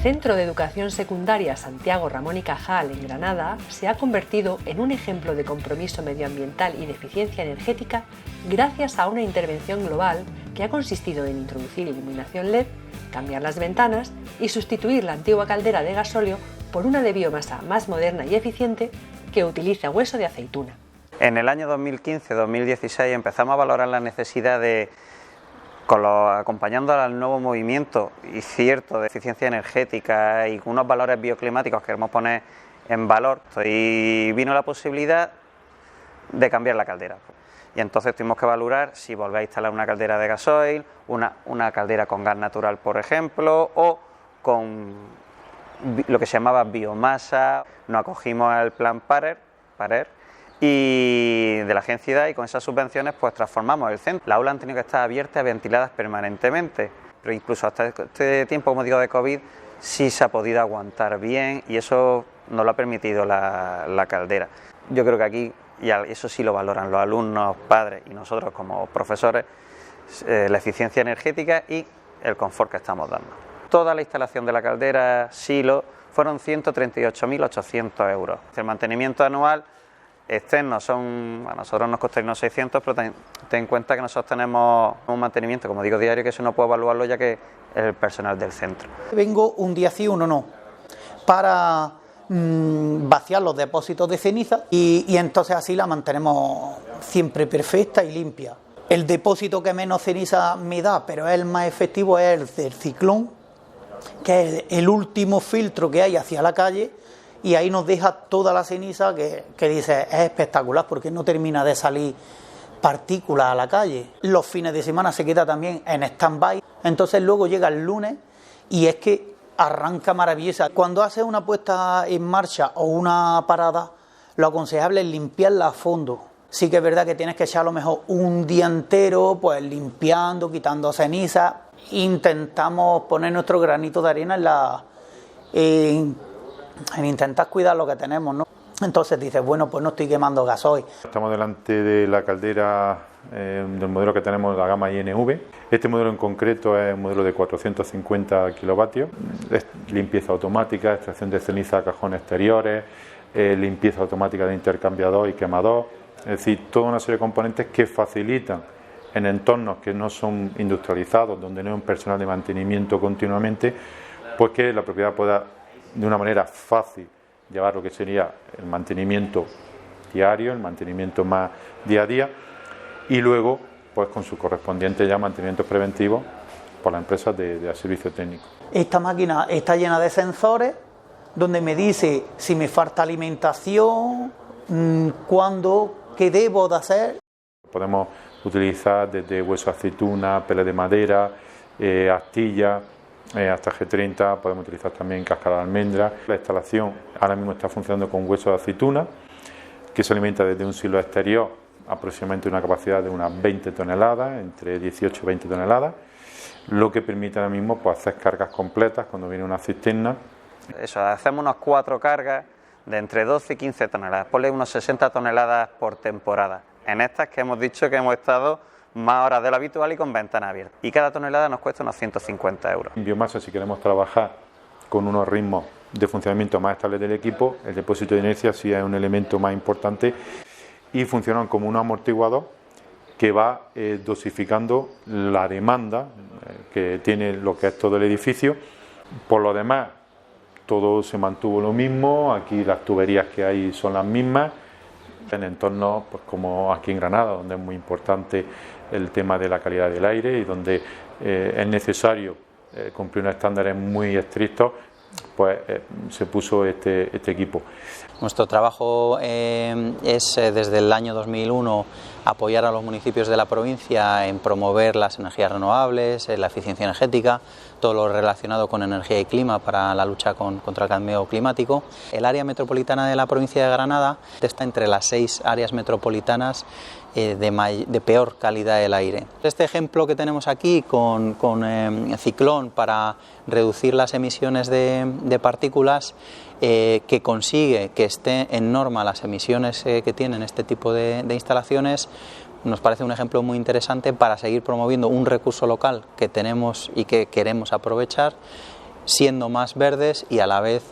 Centro de Educación Secundaria Santiago Ramón y Cajal en Granada se ha convertido en un ejemplo de compromiso medioambiental y de eficiencia energética gracias a una intervención global que ha consistido en introducir iluminación LED, cambiar las ventanas y sustituir la antigua caldera de gasóleo por una de biomasa más moderna y eficiente que utiliza hueso de aceituna. En el año 2015-2016 empezamos a valorar la necesidad de, acompañando al nuevo movimiento y cierto de eficiencia energética y unos valores bioclimáticos que queremos poner en valor, y vino la posibilidad de cambiar la caldera. Y entonces tuvimos que valorar si volver a instalar una caldera de gasoil, una caldera con gas natural, por ejemplo, o con lo que se llamaba biomasa. Nos acogimos al plan PARER y de la agencia IDA, y con esas subvenciones pues transformamos el centro. Las aulas han tenido que estar abiertas y ventiladas permanentemente, pero incluso hasta este tiempo, como digo, de COVID, sí se ha podido aguantar bien y eso nos lo ha permitido la caldera. Yo creo que aquí, y eso sí lo valoran los alumnos, padres y nosotros como profesores, la eficiencia energética y el confort que estamos dando. Toda la instalación de la caldera Silo fueron 138.800 euros. El mantenimiento anual externo a nosotros nos costaría unos 600, pero ten en cuenta que nosotros tenemos un mantenimiento, como digo, diario, que eso no puedo evaluarlo ya que es el personal del centro. Vengo un día sí, uno no, para vaciar los depósitos de ceniza y entonces así la mantenemos siempre perfecta y limpia. El depósito que menos ceniza me da, pero es el más efectivo, es el del ciclón, que es el último filtro que hay hacia la calle, y ahí nos deja toda la ceniza que dice, es espectacular porque no termina de salir partículas a la calle. Los fines de semana se queda también en stand-by, entonces luego llega el lunes y es que arranca maravillosa. Cuando haces una puesta en marcha o una parada, lo aconsejable es limpiarla a fondo. Sí que es verdad que tienes que echar a lo mejor un día entero pues limpiando, quitando ceniza. Intentamos poner nuestro granito de arena en intentar cuidar lo que tenemos, ¿no? Entonces dices, bueno, pues no estoy quemando gasoil. Estamos delante de la caldera del modelo que tenemos, la gama INV. Este modelo en concreto es un modelo de 450 kilovatios, es limpieza automática, extracción de ceniza a cajones exteriores, limpieza automática de intercambiador y quemador, es decir, toda una serie de componentes que facilitan en entornos que no son industrializados, donde no hay un personal de mantenimiento continuamente, pues que la propiedad pueda de una manera fácil llevar lo que sería el mantenimiento diario, el mantenimiento más día a día, y luego pues con su correspondiente ya mantenimiento preventivo por la empresa de servicio técnico. Esta máquina está llena de sensores donde me dice si me falta alimentación, cuándo, qué debo de hacer. Podemos utilizar desde hueso de aceituna, pele de madera, astilla, hasta G30, podemos utilizar también cáscara de almendra. La instalación ahora mismo está funcionando con hueso de aceituna, que se alimenta desde un silo exterior, aproximadamente una capacidad de unas 20 toneladas, entre 18 y 20 toneladas, lo que permite ahora mismo pues, hacer cargas completas cuando viene una cisterna. Eso, hacemos unas 4 cargas de entre 12 y 15 toneladas, ponle unos 60 toneladas por temporada. En estas que hemos dicho que hemos estado más horas de lo habitual y con ventana abierta. Y cada tonelada nos cuesta unos 150 euros. En biomasa, si queremos trabajar con unos ritmos de funcionamiento más estables del equipo, el depósito de inercia sí es un elemento más importante y funcionan como un amortiguador que va dosificando la demanda que tiene lo que es todo el edificio. Por lo demás, todo se mantuvo lo mismo, aquí las tuberías que hay son las mismas, en entornos pues, como aquí en Granada, donde es muy importante el tema de la calidad del aire y donde es necesario cumplir unos estándares muy estrictos, pues se puso este equipo. Nuestro trabajo es desde el año 2001 apoyar a los municipios de la provincia en promover las energías renovables, la eficiencia energética, todo lo relacionado con energía y clima para la lucha contra el cambio climático. El área metropolitana de la provincia de Granada está entre las 6 áreas metropolitanas de peor calidad del aire. Este ejemplo que tenemos aquí con Ciclón para reducir las emisiones de partículas, que consigue que esté en norma las emisiones que tienen este tipo de instalaciones, nos parece un ejemplo muy interesante para seguir promoviendo un recurso local que tenemos y que queremos aprovechar siendo más verdes y a la vez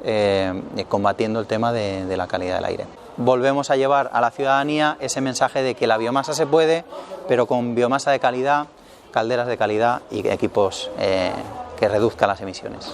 combatiendo el tema de la calidad del aire. Volvemos a llevar a la ciudadanía ese mensaje de que la biomasa se puede, pero con biomasa de calidad, calderas de calidad y equipos que reduzcan las emisiones.